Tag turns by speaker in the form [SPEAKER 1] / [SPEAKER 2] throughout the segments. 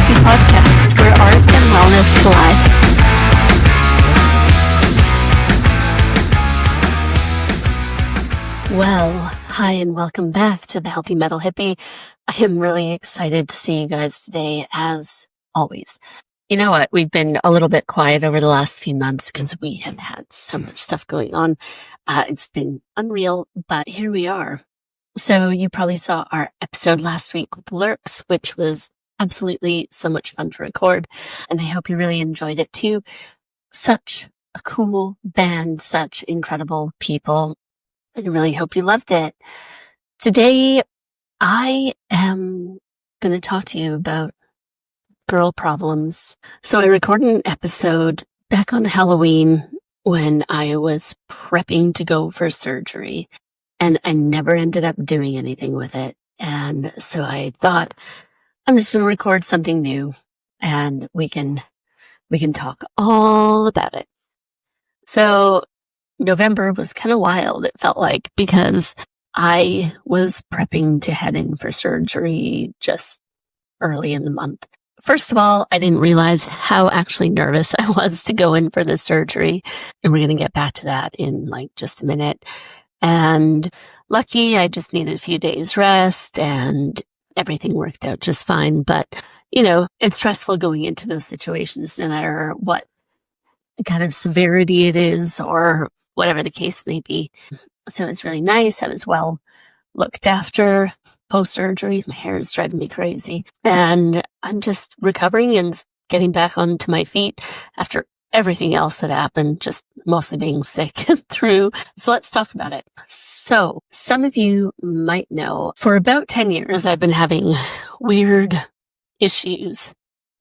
[SPEAKER 1] Hippie podcast, where art and wellness collide. Well, hi and welcome back to the Healthy Metal Hippie. I am really excited to see you guys today, as always. You know what? We've been a little bit quiet over the last few months because we have had so much stuff going on. It's been unreal, but here we are. So you probably saw our episode last week with Lurks, which was absolutely so much fun to record, and I hope you really enjoyed it too. Such a cool band, such incredible people. I really hope you loved it. Today, I am going to talk to you about girl problems. So I recorded an episode back on Halloween when I was prepping to go for surgery, and I never ended up doing anything with it. And so I thought, I'm just going to record something new and we can talk all about it. So November was kind of wild, it felt like, because I was prepping to head in for surgery just early in the month. First of all, I didn't realize how actually nervous I was to go in for the surgery. And we're going to get back to that in like just a minute. And lucky, I just needed a few days rest and everything worked out just fine. But, you know, it's stressful going into those situations, no matter what kind of severity it is or whatever the case may be. So it was really nice. I was well looked after post-surgery. My hair is driving me crazy. And I'm just recovering and getting back onto my feet after everything else that happened, just mostly being sick through. So let's talk about it. So some of you might know, for about 10 years, I've been having weird issues,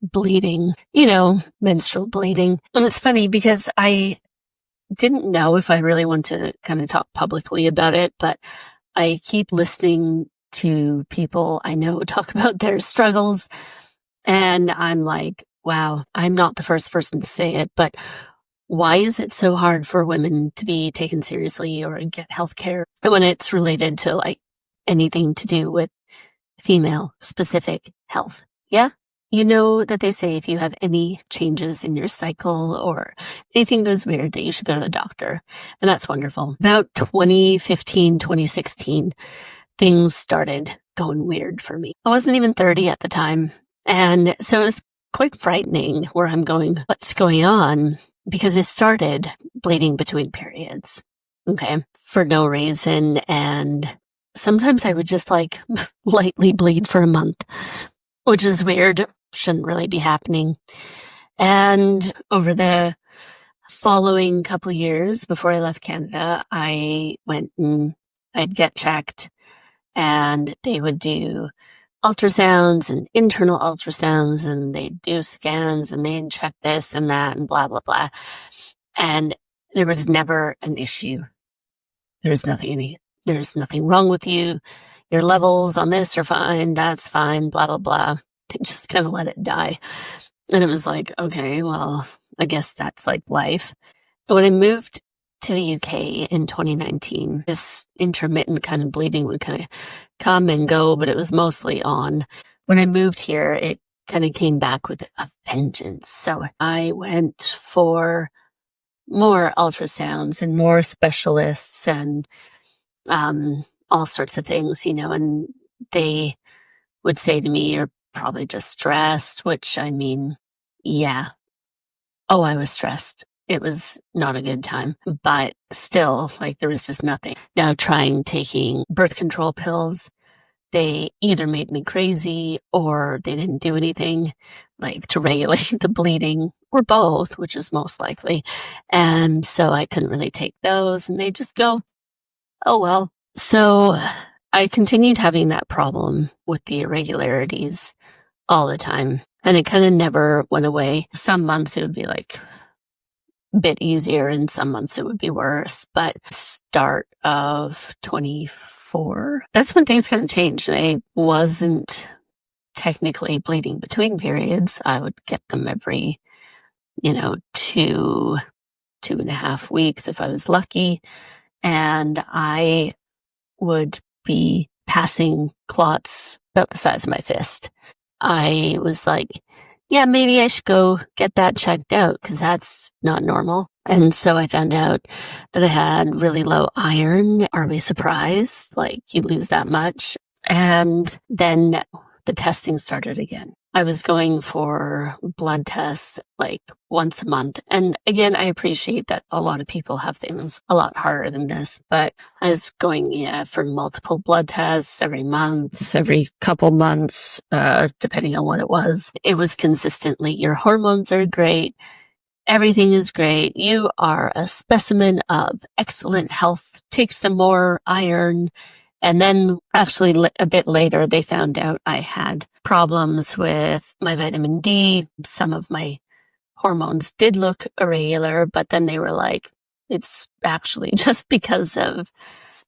[SPEAKER 1] bleeding, menstrual bleeding. And it's funny because I didn't know if I really want to kind of talk publicly about it, but I keep listening to people I know talk about their struggles. And I'm like, wow, I'm not the first person to say it, but why is it so hard for women to be taken seriously or get healthcare when it's related to like anything to do with female specific health? Yeah. You know that they say if you have any changes in your cycle or anything goes weird, that you should go to the doctor. And that's wonderful. About 2015, 2016, things started going weird for me. I wasn't even 30 at the time. And so it was quite frightening where I'm going, what's going on? Because it started bleeding between periods. Okay. For no reason. And sometimes I would just like lightly bleed for a month, which is weird. Shouldn't really be happening. And over the following couple of years before I left Canada, I went and I'd get checked, and they would do ultrasounds and internal ultrasounds, and they'd do scans, and they'd check this and that and blah, blah, blah. And there was never an issue. There's nothing wrong with you. Your levels on this are fine. That's fine. Blah, blah, blah. They just kind of let it die. And it was like, okay, well, I guess that's like life. When I moved to the UK in 2019, this intermittent kind of bleeding would kind of come and go, but it was mostly on. When I moved here, it kind of came back with a vengeance. So I went for more ultrasounds and more specialists and all sorts of things, and they would say to me, you're probably just stressed, which I mean, yeah. Oh, I was stressed. It was not a good time, but still, like, there was just nothing. Now trying taking birth control pills, they either made me crazy or they didn't do anything like to regulate the bleeding, or both, which is most likely. And so I couldn't really take those, and they just go, oh, well. So I continued having that problem with the irregularities all the time, and it kind of never went away. Some months it would be like a bit easier, and some months it would be worse. But start of 24, that's when things kind of changed. I wasn't technically bleeding between periods. I would get them every, 2.5 weeks if I was lucky. And I would be passing clots about the size of my fist. I was like, yeah, maybe I should go get that checked out because that's not normal. And so I found out that I had really low iron. Are we surprised? Like, you lose that much? And then the testing started again. I was going for blood tests like once a month. And again, I appreciate that a lot of people have things a lot harder than this, but I was going, for multiple blood tests every month, every couple months, depending on what it was. It was consistently, your hormones are great. Everything is great. You are a specimen of excellent health. Take some more iron. And then actually a bit later, they found out I had problems with my vitamin D. Some of my hormones did look irregular, but then they were like, it's actually just because of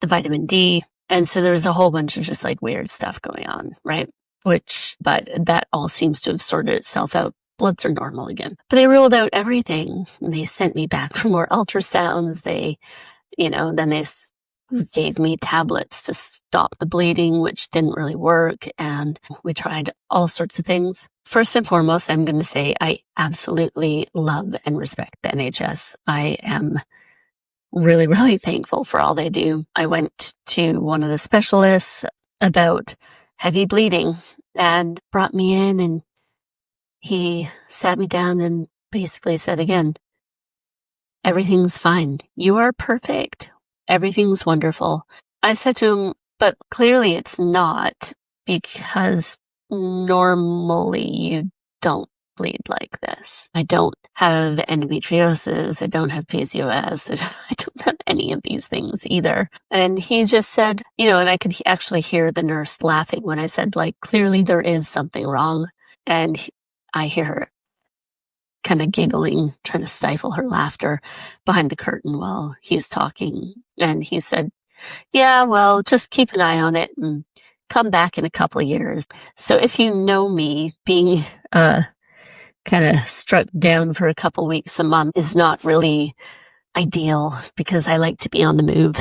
[SPEAKER 1] the vitamin D. And so there was a whole bunch of just like weird stuff going on, right? But that all seems to have sorted itself out. Bloods are normal again. But they ruled out everything. And they sent me back for more ultrasounds. Then they gave me tablets to stop the bleeding, which didn't really work. And we tried all sorts of things. First and foremost, I'm going to say I absolutely love and respect the NHS. I am really, really thankful for all they do. I went to one of the specialists about heavy bleeding and brought me in, and he sat me down and basically said again, everything's fine. You are perfect. Everything's wonderful. I said to him, but clearly it's not, because normally you don't bleed like this. I don't have endometriosis. I don't have PCOS. I don't have any of these things either. And he just said, and I could actually hear the nurse laughing when I said, like, clearly there is something wrong. And I hear her kind of giggling, trying to stifle her laughter behind the curtain while he's talking. And he said, yeah, well, just keep an eye on it and come back in a couple of years. So if you know me, being kind of struck down for a couple weeks a month is not really ideal, because I like to be on the move.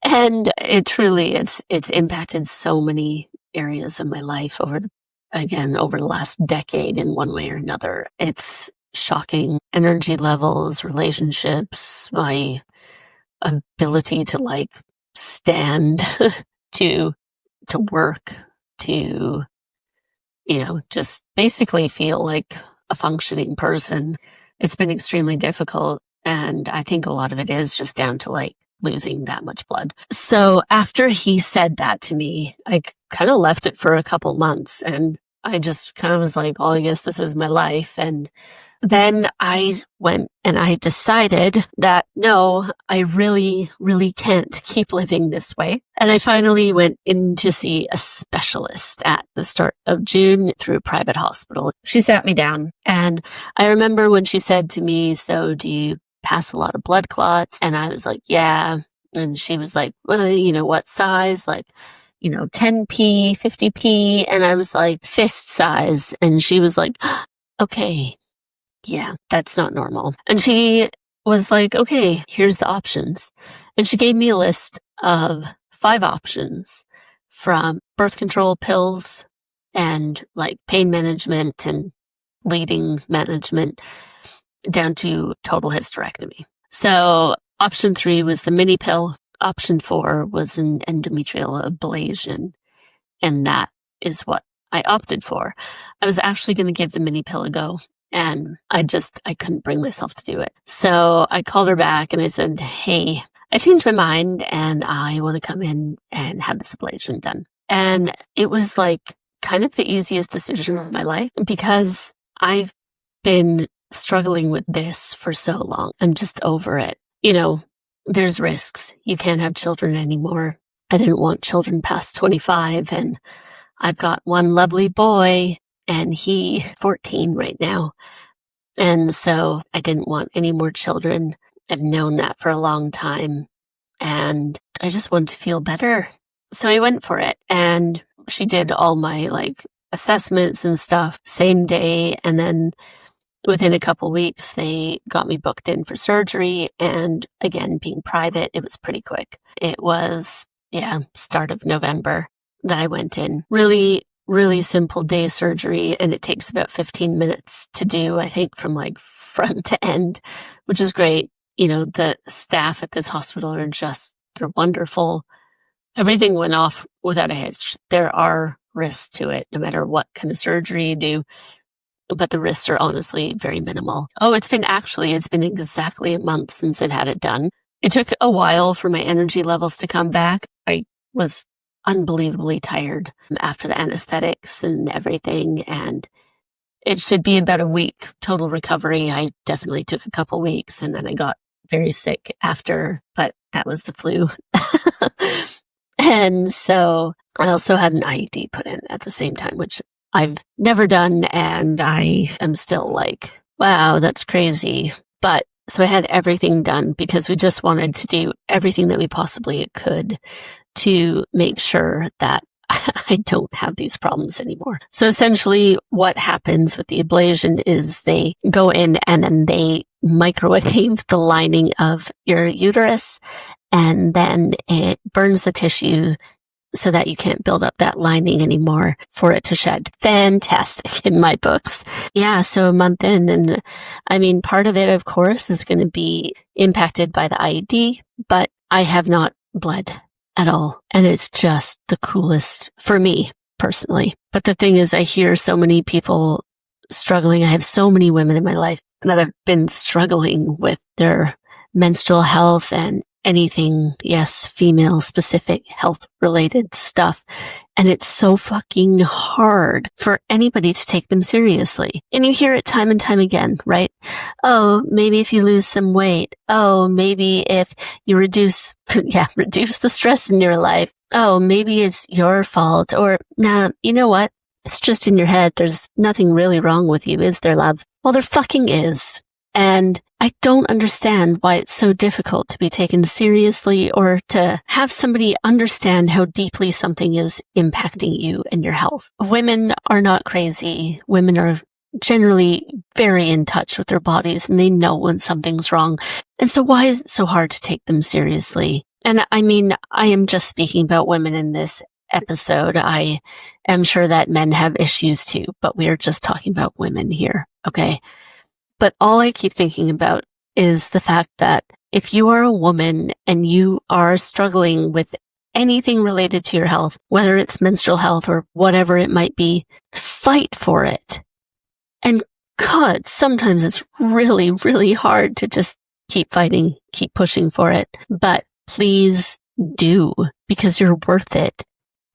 [SPEAKER 1] And it truly, it's impacted so many areas of my life over the last decade in one way or another. It's shocking. Energy levels, relationships, my ability to stand, to work, to, just basically feel like a functioning person. It's been extremely difficult. And I think a lot of it is just down to losing that much blood. So after he said that to me, I kind of left it for a couple months, and I just kind of was like, well, I guess this is my life. And then I went and I decided that no, I really, really can't keep living this way. And I finally went in to see a specialist at the start of June through a private hospital. She sat me down, and I remember when she said to me, so do you pass a lot of blood clots? And I was like, yeah. And she was like, well, what size? 10p, 50p. And I was like, fist size. And she was like, okay, yeah, that's not normal. And she was like, okay, here's the options. And she gave me a list of 5 options, from birth control pills and pain management and bleeding management down to total hysterectomy. So option 3 was the mini pill. Option 4 was an endometrial ablation. And that is what I opted for. I was actually going to give the mini pill a go, and I couldn't bring myself to do it. So I called her back and I said, hey, I changed my mind and I want to come in and have this ablation done. And it was kind of the easiest decision of my life, because I've been struggling with this for so long. I'm just over it. There's risks. You can't have children anymore. I didn't want children past 25, and I've got one lovely boy, and he's 14 right now. And so I didn't want any more children. I've known that for a long time, and I just wanted to feel better. So I went for it, and she did all my assessments and stuff same day. And then within a couple weeks, they got me booked in for surgery. And again, being private, it was pretty quick. It was, start of November that I went in. Really really simple day surgery, and it takes about 15 minutes to do, I think, from like front to end, which is great. The staff at this hospital they're wonderful. Everything went off without a hitch. There are risks to it, no matter what kind of surgery you do, but the risks are honestly very minimal. Oh, it's been exactly a month since I've had it done. It took a while for my energy levels to come back. I was unbelievably tired after the anesthetics and everything, and it should be about a week total recovery. I definitely took a couple weeks, and then I got very sick after, but that was the flu. And so I also had an IUD put in at the same time, which I've never done, and I am still like, wow, that's crazy. But so I had everything done because we just wanted to do everything that we possibly could to make sure that I don't have these problems anymore. So essentially what happens with the ablation is they go in and then they microwave the lining of your uterus, and then it burns the tissue so that you can't build up that lining anymore for it to shed. Fantastic in my books. Yeah, so a month in, and I mean, part of it, of course, is going to be impacted by the IUD, but I have not bled at all. And it's just the coolest for me personally. But the thing is, I hear so many people struggling. I have so many women in my life that have been struggling with their menstrual health and anything, yes, female specific health related stuff. And it's so fucking hard for anybody to take them seriously. And you hear it time and time again, right? Oh, maybe if you lose some weight. Oh, maybe if you reduce the stress in your life. Oh, maybe it's your fault. Or, nah, you know what? It's just in your head. There's nothing really wrong with you, is there, love? Well, there fucking is. And I don't understand why it's so difficult to be taken seriously or to have somebody understand how deeply something is impacting you and your health. Women are not crazy. Women are generally very in touch with their bodies, and they know when something's wrong. And so why is it so hard to take them seriously? And I mean, I am just speaking about women in this episode. I am sure that men have issues too, but we are just talking about women here, okay? But all I keep thinking about is the fact that if you are a woman and you are struggling with anything related to your health, whether it's menstrual health or whatever it might be, fight for it. And God, sometimes it's really, really hard to just keep fighting, keep pushing for it. But please do, because you're worth it.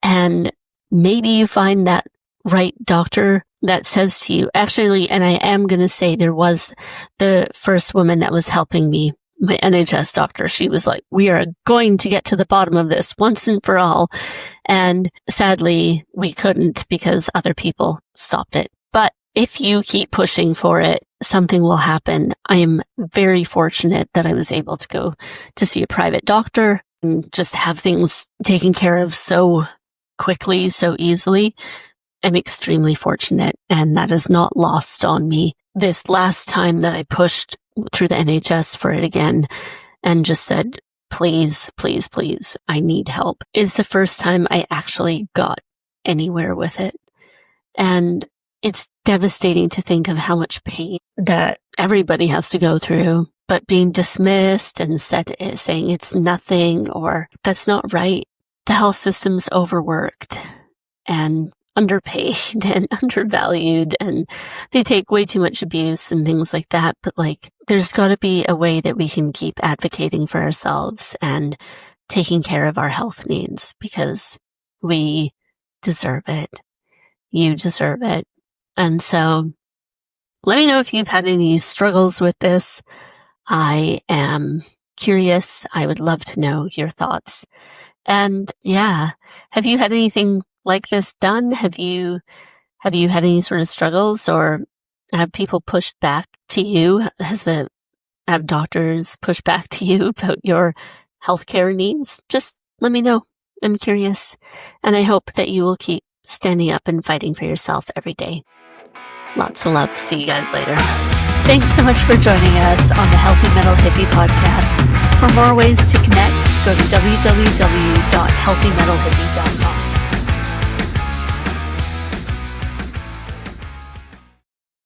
[SPEAKER 1] And maybe you find that right doctor that says to you, actually, and I am going to say there was the first woman that was helping me, my NHS doctor. She was like, we are going to get to the bottom of this once and for all. And sadly, we couldn't because other people stopped it. But if you keep pushing for it, something will happen. I am very fortunate that I was able to go to see a private doctor and just have things taken care of so quickly, so easily. I'm extremely fortunate, and that is not lost on me. This last time that I pushed through the NHS for it again and just said, please, please, please, I need help, is the first time I actually got anywhere with it. And it's devastating to think of how much pain that everybody has to go through, but being dismissed and saying it's nothing or that's not right. The health system's overworked and underpaid and undervalued, and they take way too much abuse and things like that. But there's got to be a way that we can keep advocating for ourselves and taking care of our health needs, because we deserve it. You deserve it. And so let me know if you've had any struggles with this. I am curious. I would love to know your thoughts. And yeah, have you had anything like this done? Have you had any sort of struggles, or have people pushed back to you? Have doctors pushed back to you about your healthcare needs? Just let me know. I'm curious. And I hope that you will keep standing up and fighting for yourself every day. Lots of love. See you guys later. Thanks so much for joining us on the Healthy Metal Hippie podcast. For more ways to connect, go to www.healthymetalhippie.com.